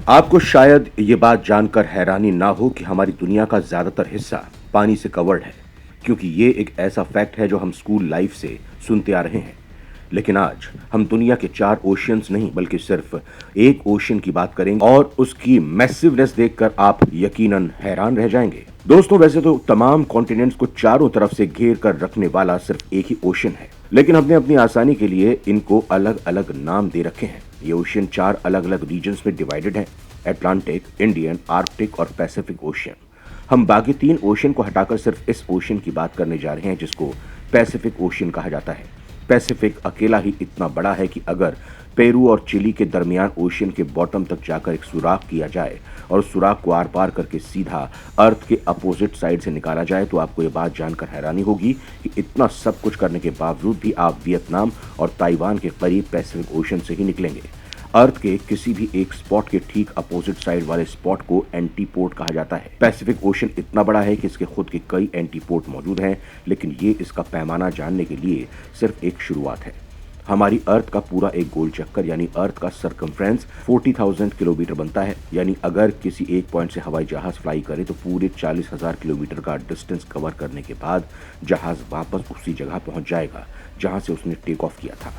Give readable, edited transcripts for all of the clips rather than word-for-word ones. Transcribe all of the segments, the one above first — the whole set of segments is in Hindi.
आपको शायद ये बात जानकर हैरानी ना हो कि हमारी दुनिया का ज्यादातर हिस्सा पानी से कवर्ड है, क्योंकि ये एक ऐसा फैक्ट है जो हम स्कूल लाइफ से सुनते आ रहे हैं। लेकिन आज हम दुनिया के 4 ओशियंस नहीं बल्कि सिर्फ एक ओशियन की बात करेंगे और उसकी मैसिवनेस देखकर आप यकीनन हैरान रह जाएंगे। दोस्तों, वैसे तो तमाम कॉन्टिनेंट्स को चारों तरफ से घेर कर रखने वाला सिर्फ एक ही ओशियन है, लेकिन हमने अपनी आसानी के लिए इनको अलग अलग नाम दे रखे हैं। ये ओशियन 4 अलग अलग रीजन्स में डिवाइडेड है: अटलांटिक, इंडियन, आर्कटिक और पैसिफिक ओशियन। हम बाकी 3 ओशियन को हटाकर सिर्फ इस ओशियन की बात करने जा रहे हैं जिसको पैसिफिक ओशियन कहा जाता है। पैसिफिक अकेला ही इतना बड़ा है कि अगर पेरू और चिली के दरमियान ओशियन के बॉटम तक जाकर एक सुराख किया जाए और सुराख को आर पार करके सीधा अर्थ के अपोजिट साइड से निकाला जाए तो आपको ये बात जानकर हैरानी होगी कि इतना सब कुछ करने के बावजूद भी आप वियतनाम और ताइवान के करीब पैसिफिक ओशियन से ही निकलेंगे। अर्थ के किसी भी एक स्पॉट के ठीक अपोजिट साइड वाले स्पॉट को एंटीपोड कहा जाता है। पैसिफिक ओशियन इतना बड़ा है कि इसके खुद के कई एंटीपोड मौजूद हैं, लेकिन ये इसका पैमाना जानने के लिए सिर्फ एक शुरुआत है। हमारी अर्थ का पूरा एक गोल चक्कर यानी अर्थ का सरकमफ्रेंस 40,000 किलोमीटर बनता है। यानी अगर किसी एक पॉइंट से हवाई जहाज फ्लाई करे तो पूरे 40,000 किलोमीटर का डिस्टेंस कवर करने के बाद जहाज वापस उसी जगह पहुंच जाएगा जहां से उसने टेक ऑफ किया था।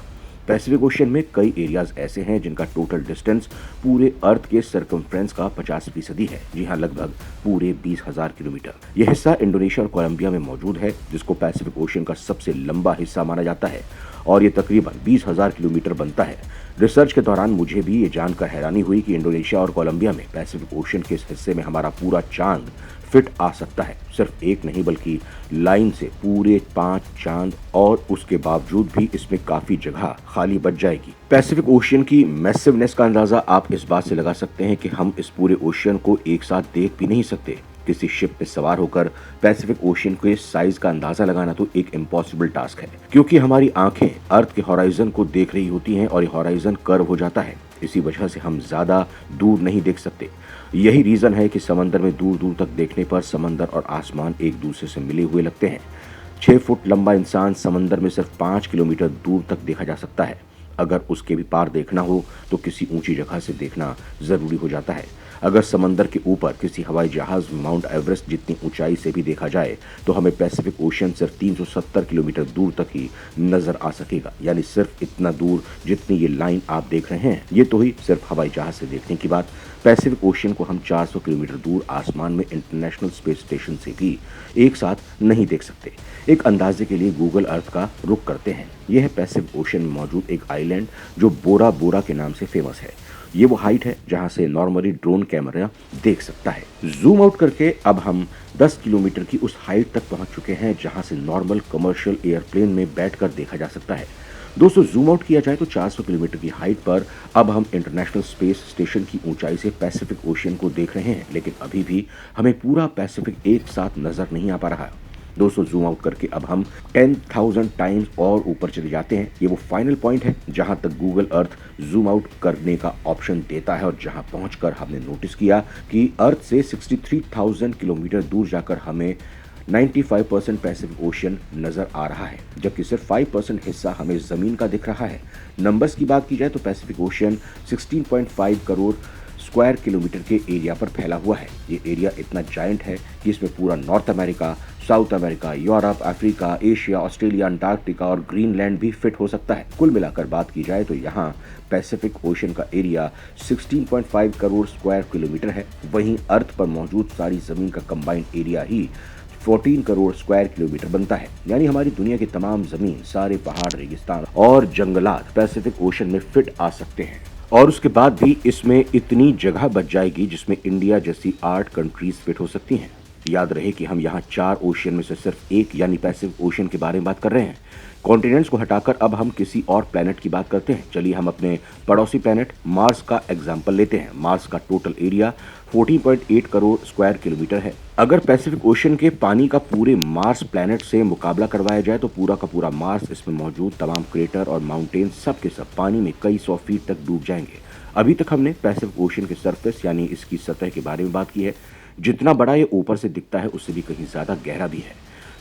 पैसिफिक ओशियन में कई एरियाज ऐसे हैं जिनका टोटल डिस्टेंस पूरे अर्थ के सरकमफ्रेंस का 50% है। जी हाँ, लगभग पूरे 20,000 किलोमीटर। यह हिस्सा इंडोनेशिया और कोलंबिया में मौजूद है, जिसको पैसिफिक ओशियन का सबसे लंबा हिस्सा माना जाता है और ये तकरीबन 20,000 किलोमीटर बनता है। रिसर्च के दौरान मुझे भी ये जानकर हैरानी हुई कि इंडोनेशिया और कोलंबिया में पैसिफिक ओशियन के इस हिस्से में हमारा पूरा चांद फिट आ सकता है। सिर्फ एक नहीं बल्कि लाइन से पूरे 5 चांद, और उसके बावजूद भी इसमें काफी जगह खाली बच जाएगी। पैसिफिक ओशियन की मैसिवनेस का अंदाजा आप इस बात से लगा सकते हैं कि हम इस पूरे ओशियन को एक साथ देख भी नहीं सकते। किसी शिप पे सवार होकर पैसिफिक ओशियन के साइज का अंदाजा लगाना तो एक इम्पॉसिबल टास्क है, क्योंकि हमारी आंखें अर्थ के हॉराइजन को देख रही होती हैं और ये हॉराइजन कर्व हो जाता है। इसी वजह से हम ज्यादा दूर नहीं देख सकते। यही रीजन है कि समंदर में दूर दूर तक देखने पर समंदर और आसमान एक दूसरे से मिले हुए लगते हैं। 6 फुट लंबा इंसान समंदर में सिर्फ 5 किलोमीटर दूर तक देखा जा सकता है। अगर उसके भी पार देखना हो तो किसी ऊंची जगह से देखना जरूरी हो जाता है। अगर समंदर के ऊपर किसी हवाई जहाज माउंट एवरेस्ट जितनी ऊंचाई से भी देखा जाए तो हमें पैसिफिक ओशियन सिर्फ 370 किलोमीटर दूर तक ही नजर आ सकेगा। यानी सिर्फ इतना दूर जितनी ये लाइन आप देख रहे हैं। ये तो ही सिर्फ हवाई जहाज से देखने की बात। पैसिफिक ओशियन को हम 400 किलोमीटर दूर आसमान में इंटरनेशनल स्पेस स्टेशन से भी एक साथ नहीं देख सकते। एक अंदाजे के लिए गूगल अर्थ का रुख करते हैं। यह है पैसिफिक ओशियन में मौजूद एक आइलैंड जो बोरा बोरा के नाम से फेमस है। ये वो हाइट है जहां से नॉर्मली ड्रोन कैमरा देख सकता है। जूम आउट करके अब हम 10 किलोमीटर की उस हाइट तक पहुंच चुके हैं जहां से नॉर्मल कमर्शियल एयरप्लेन में बैठकर देखा जा सकता है। दोस्तों, जूम आउट किया जाए तो 400 किलोमीटर की हाइट पर अब हम इंटरनेशनल स्पेस स्टेशन की ऊंचाई से पैसिफिक ओशियन को देख रहे हैं, लेकिन अभी भी हमें पूरा पैसिफिक एक साथ नजर नहीं आ पा रहा। दोस्तों, जूम आउट करके अब हम 10,000 टाइम्स और ऊपर चले जाते हैं। ये वो फाइनल पॉइंट है जहां तक गूगल अर्थ जूम आउट करने का ऑप्शन देता है और जहां पहुंचकर हमने नोटिस किया कि अर्थ से 63,000 किलोमीटर दूर जाकर हमें 95% पैसिफिक ओशियन नजर आ रहा है, जबकि सिर्फ 5% हिस्सा हमें जमीन का दिख रहा है। नंबर्स की बात की जाए तो Pacific ocean 16.5 crore square kilometre के एरिया पर फैला हुआ है। ये एरिया इतना जायंट है कि इसमें पूरा north America, south America, Europe, Africa, Asia, Australia, Antarctica और ग्रीनलैंड भी फिट हो सकता है। कुल मिलाकर बात की जाए तो यहाँ पैसिफिक ओशियन का एरिया 16.5 करोड़ स्क्वायर किलोमीटर है। वहीं अर्थ पर मौजूद सारी जमीन का कंबाइंड एरिया ही 14 करोड़ स्क्वायर किलोमीटर बनता है। यानी हमारी दुनिया की तमाम जमीन, सारे पहाड़, रेगिस्तान और जंगलात पैसिफिक ओशियन में फिट आ सकते हैं। और उसके बाद भी इसमें इतनी जगह बच जाएगी जिसमें इंडिया जैसी 8 कंट्रीज फिट हो सकती हैं। याद रहे कि हम यहाँ 4 ओशियन में से सिर्फ एक यानी पैसिफिक ओशियन के बारे में बात कर रहे हैं। कॉन्टिनेंट्स को हटाकर अब हम किसी और प्लेनेट की बात करते हैं। चलिए हम अपने पड़ोसी प्लेनेट मार्स का एग्जाम्पल लेते हैं। मार्स का total area 14.8 crore square kilometre है। अगर पैसिफिक ओशियन के पानी का पूरे मार्स प्लेनेट से मुकाबला करवाया जाए तो पूरा का पूरा मार्स, इसमें मौजूद तमाम क्रेटर और माउंटेन सब के सब पानी में कई 100 फीट तक डूब जाएंगे। अभी तक हमने पैसिफिक ओशियन के सरफेस यानी इसकी सतह के बारे में बात की है। जितना बड़ा ये ऊपर से दिखता है उससे भी कहीं ज्यादा गहरा भी है।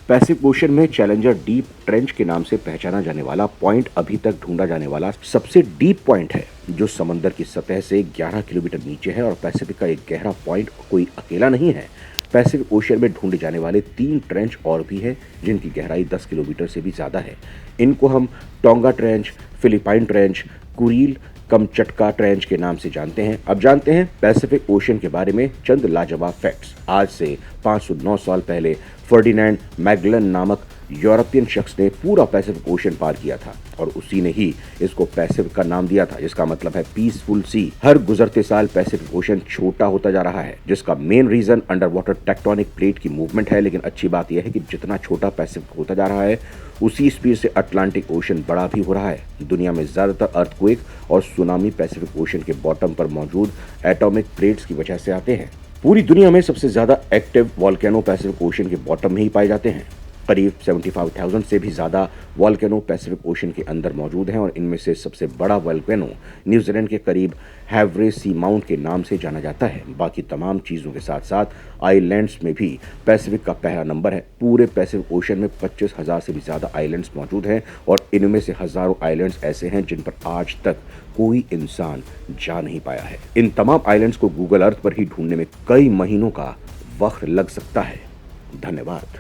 पैसिफिक ओशन में चैलेंजर डीप ट्रेंच के नाम से पहचाना जाने वाला पॉइंट अभी तक ढूंढा जाने वाला सबसे डीप पॉइंट है। जो समंदर की सतह से 11 किलोमीटर नीचे है और पैसिफिक का एक गहरा पॉइंट कोई अकेला नहीं है। पैसिफिक ओशियन में ढूंढे जाने वाले 3 ट्रेंच और भी है जिनकी गहराई 10 किलोमीटर से भी ज्यादा है। इनको हम Tonga trench, Philippine trench, Kuril Kamchatka trench के नाम से जानते हैं। अब जानते हैं पैसिफिक ओशियन के बारे में चंद लाजवाब फैक्ट्स। आज से 509 साल पहले फर्डिनेंड मैगलन नामक यूरोपियन शख्स ने पूरा पैसिफिक ओशियन पार किया था और उसी ने ही इसको पैसिफिक का नाम दिया था, जिसका मतलब है पीसफुल सी। हर गुजरते साल पैसिफिक ओशियन छोटा होता जा रहा है, जिसका main reason underwater tectonic plate की मूवमेंट है। लेकिन अच्छी बात यह है कि जितना छोटा पैसिफिक होता जा रहा है उसी स्पीड से अटलांटिक ओशियन बड़ा भी हो रहा है। दुनिया में ज्यादातर अर्थक्वेक और सुनामी पैसिफिक ओशियन के बॉटम पर मौजूद एटॉमिक प्लेट्स की वजह से आते हैं। पूरी दुनिया में सबसे ज्यादा एक्टिव वॉल्केनो पैसिफिक ओशियन के बॉटम में ही पाए जाते हैं। करीब 75,000 से भी ज़्यादा वॉल्केनो पैसिफिक ओशन के अंदर मौजूद हैं और इनमें से सबसे बड़ा वॉल्केनो न्यूजीलैंड के करीब हैवरे सी माउंट के नाम से जाना जाता है। बाकी तमाम चीज़ों के साथ साथ आइलैंड्स में भी पैसिफिक का पहला नंबर है। पूरे पैसिफिक ओशन में 25,000 से भी ज़्यादा आइलैंड्स मौजूद हैं और इनमें से हज़ारों आइलैंड्स ऐसे हैं जिन पर आज तक कोई इंसान जा नहीं पाया है। इन तमाम आइलैंड्स को गूगल अर्थ पर ही ढूंढने में कई महीनों का वक्त लग सकता है। धन्यवाद।